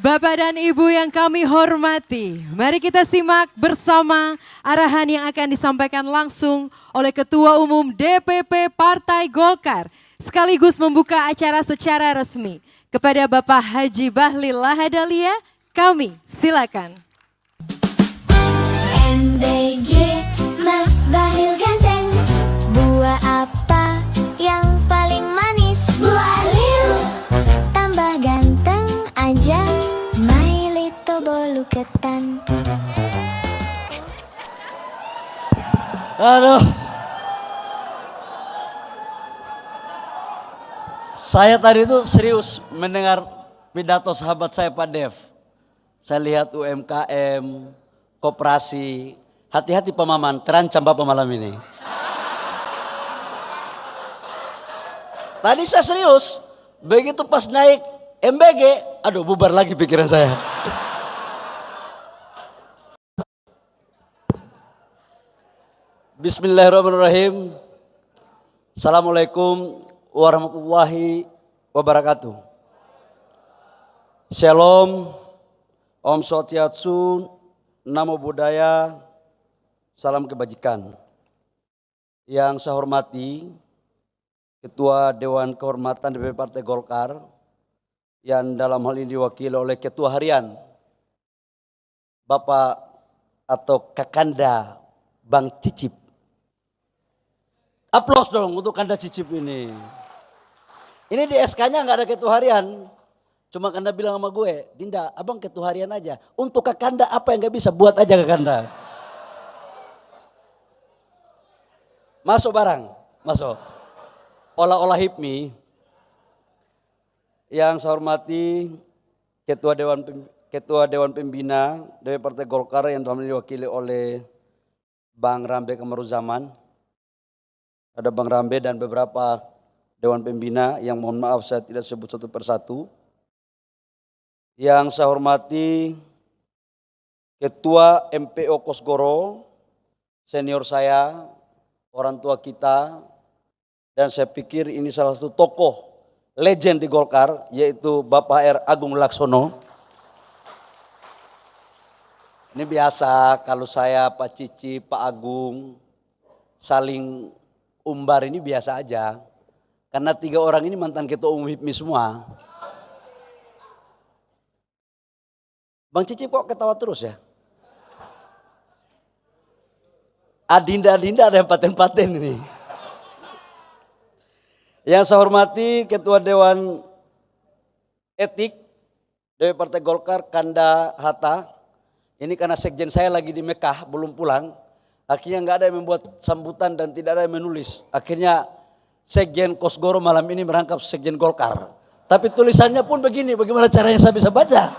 Bapak dan Ibu yang kami hormati, mari kita simak bersama arahan yang akan disampaikan langsung oleh Ketua Umum DPP Partai Golkar sekaligus membuka acara secara resmi. Kepada Bapak Haji Bahlil Lahadalia, kami silakan. MBG Mas Bahlil ganteng, buah apa yang paling manis? Buah lil, tambah ganteng aja, my little bolu ketan. Aduh, saya tadi itu serius mendengar pidato sahabat saya Pak Dev. Saya lihat UMKM, koperasi, hati-hati Pak Maman, terancam Bapak malam ini. Tadi saya serius, begitu pas naik MBG, aduh bubar lagi pikiran saya. Bismillahirrahmanirrahim. Assalamualaikum warahmatullahi wabarakatuh. Shalom, Om Swastiastu, Namo Buddhaya, salam kebajikan. Yang saya hormati Ketua Dewan Kehormatan DPP Partai Golkar yang dalam hal ini diwakili oleh Ketua Harian Bapak atau Kakanda Bang Cicip. Aplaus dong untuk Kanda Cicip ini. Ini di SK-nya nggak ada Ketua Harian. Cuma Kanda bilang sama gue, Dinda, abang Ketua Harian aja. Untuk Kakanda apa yang nggak bisa, buat aja Kakanda. Masuk barang, masuk. Olah-olah HIPMI. Yang saya hormati Ketua Dewan Pembina dari Partai Golkar yang dalam ini diwakili oleh Bang Rambe Kamaruzaman. Ada Bang Rambe dan beberapa Dewan Pembina yang mohon maaf saya tidak sebut satu persatu. Yang saya hormati Ketua MPO Kosgoro, senior saya, orang tua kita, dan saya pikir ini salah satu tokoh legend di Golkar, yaitu Bapak R. Agung Laksono. Ini biasa kalau saya, Pak Cici, Pak Agung saling umbar ini biasa aja. Karena 3 orang ini mantan Ketua Umum HIPMI semua. Bang Cici kok ketawa terus ya? Adinda-adinda ada yang paten-paten ini. Yang saya hormati Ketua Dewan Etik dari Partai Golkar, Kanda Hatta. Ini karena sekjen saya lagi di Mekah, belum pulang. Akhirnya nggak ada yang membuat sambutan dan tidak ada yang menulis. Akhirnya sekjen Kosgoro malam ini merangkap sekjen Golkar. Tapi tulisannya pun begini, bagaimana caranya saya bisa baca?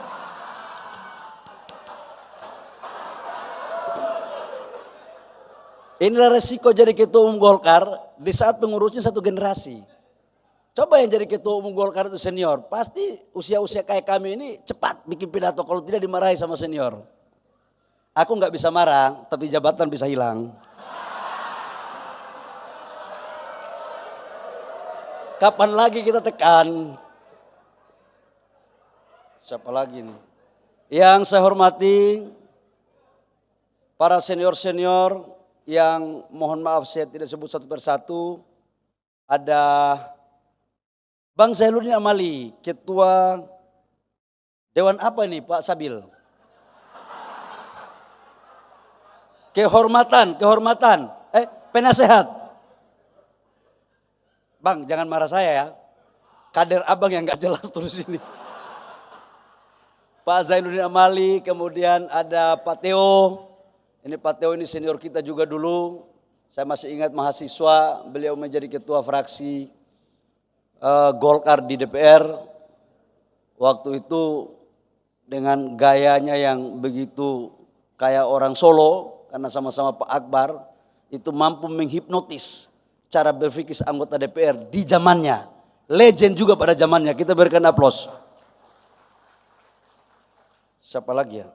Inilah resiko jadi Ketua Umum Golkar di saat pengurusnya satu generasi. Coba yang jadi Ketua Umum Golkar itu senior, pasti usia-usia kayak kami ini cepat bikin pidato kalau tidak dimarahi sama senior. Aku nggak bisa marah, tapi jabatan bisa hilang. Kapan lagi kita tekan? Siapa lagi nih? Yang saya hormati para senior-senior yang mohon maaf saya tidak sebut satu persatu. Ada Bang Zainuddin Amali, Ketua Dewan apa ini Pak Sabil? Kehormatan, penasehat. Bang, jangan marah saya ya. Kader abang yang gak jelas terus ini. Pak Zainuddin Amali, kemudian ada Pak Teo. Ini Pak Teo ini senior kita juga dulu. Saya masih ingat mahasiswa, beliau menjadi ketua fraksi Golkar di DPR. Waktu itu dengan gayanya yang begitu kayak orang Solo, karena sama-sama Pak Akbar, itu mampu menghipnotis cara berpikir anggota DPR di zamannya. Legend juga pada zamannya, kita berikan aplaus. Siapa lagi ya?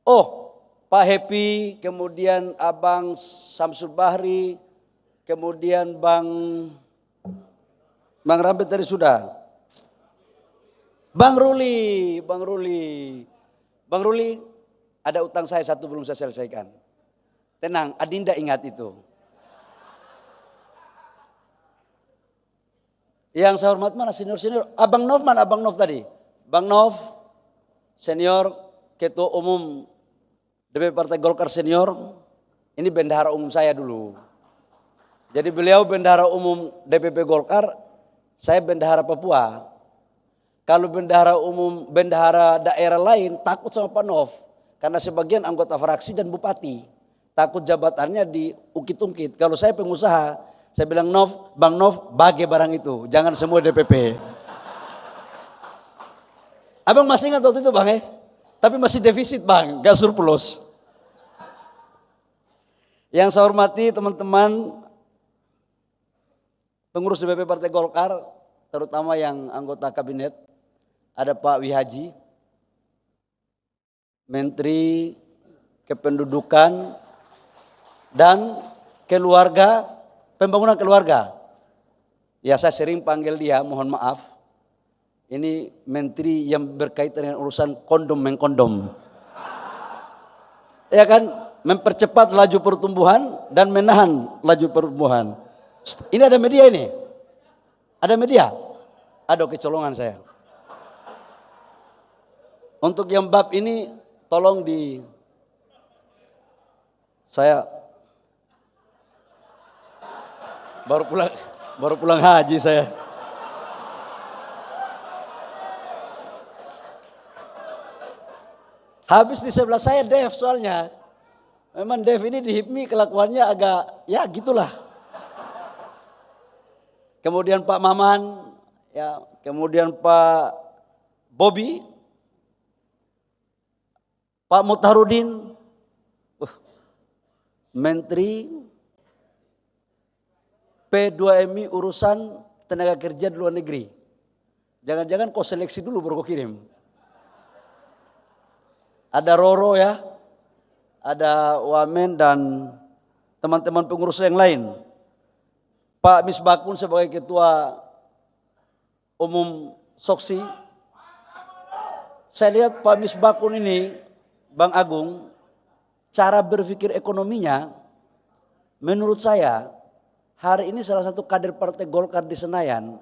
Oh, Pak Happy, kemudian Abang Samsul Bahri, kemudian Bang Rambe tadi sudah. Bang Ruli, Bang Ruli. Bang Ruli, ada utang saya satu belum saya selesaikan. Tenang, Adinda ingat itu. Yang saya hormat mana senior-senior? Abang Nov mana Abang Nov tadi? Bang Nov, senior, Ketua Umum DPP Partai Golkar senior. Ini bendahara umum saya dulu. Jadi beliau bendahara umum DPP Golkar, saya bendahara Papua. Kalau bendahara umum, bendahara daerah lain takut sama Pak Nov. Karena sebagian anggota fraksi dan bupati. Takut jabatannya diungkit-ungkit. Kalau saya pengusaha, saya bilang Nov, Bang Nov bagi barang itu. Jangan semua DPP. Abang masih ingat waktu itu Bang Tapi masih defisit Bang, gak surplus. Yang saya hormati teman-teman pengurus DPP Partai Golkar, terutama yang anggota kabinet. Ada Pak Wihaji, Menteri Kependudukan dan Keluarga, Pembangunan Keluarga. Ya saya sering panggil dia, mohon maaf. Ini menteri yang berkaitan dengan urusan kondom-mengkondom. Ya kan, mempercepat laju pertumbuhan dan menahan laju pertumbuhan. Ini ada media ini? Ada media? Ada kecolongan saya. Untuk yang bab ini tolong saya baru pulang haji saya. Habis di sebelah saya Dev soalnya. Memang Dev ini di HIPMI kelakuannya agak ya gitulah. Kemudian Pak Maman, ya, kemudian Pak Bobby, Pak Mutharudin, Menteri P2MI urusan tenaga kerja di luar negeri. Jangan-jangan kau seleksi dulu baru kau kirim. Ada Roro ya, ada Wamen dan teman-teman pengurus yang lain. Pak Misbakun sebagai Ketua Umum Soksi. Saya lihat Pak Misbakun ini, Bang Agung, cara berpikir ekonominya, menurut saya, hari ini salah satu kader Partai Golkar di Senayan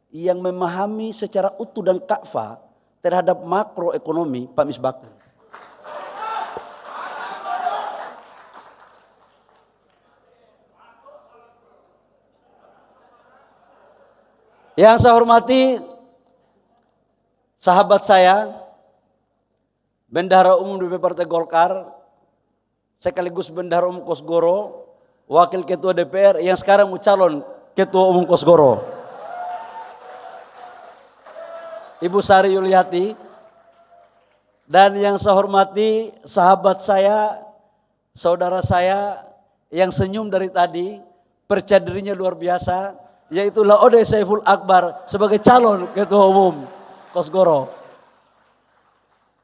yang memahami secara utuh dan kafah terhadap makroekonomi Pak Misbakun. Yang saya hormati sahabat saya, Bendahara Umum DPP Partai Golkar, sekaligus Bendahara Umum Kosgoro, Wakil Ketua DPR yang sekarang calon Ketua Umum Kosgoro, Ibu Sari Yuliati. Dan yang saya hormati sahabat saya, saudara saya yang senyum dari tadi, percaya dirinya luar biasa, yaitu Laode Saiful Akbar sebagai calon Ketua Umum Kosgoro.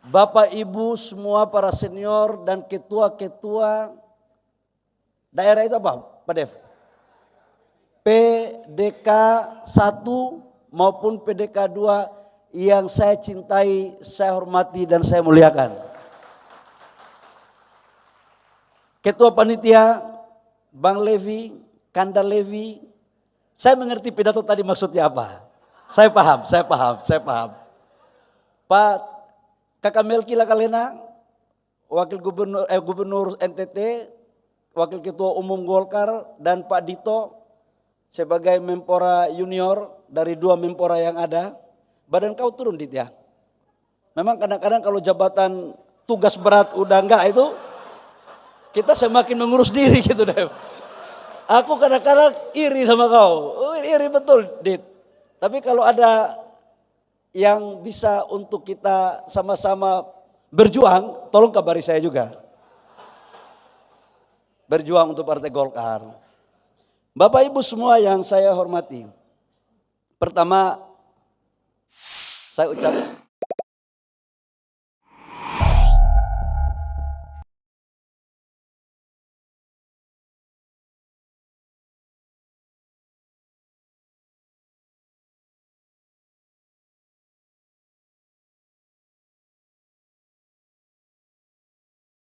Bapak Ibu semua para senior dan ketua-ketua daerah itu apa Pak Dev? PDK 1 maupun PDK 2 yang saya cintai, saya hormati dan saya muliakan. Ketua Panitia Bang Levi, Kanda Levi, saya mengerti pidato tadi maksudnya apa. Saya paham. Pak Kakak Melki Lakalena, Wakil Gubernur NTT, Wakil Ketua Umum Golkar, dan Pak Dito sebagai Menpora Junior dari 2 Menpora yang ada. Badan kau turun Dit ya. Memang kadang-kadang kalau jabatan tugas berat udah enggak itu, kita semakin mengurus diri gitu Dev. Aku kadang-kadang iri sama kau, iri betul Dit. Tapi kalau ada yang bisa untuk kita sama-sama berjuang, tolong kabari saya juga. Berjuang untuk Partai Golkar. Bapak Ibu semua yang saya hormati. Pertama, saya ucap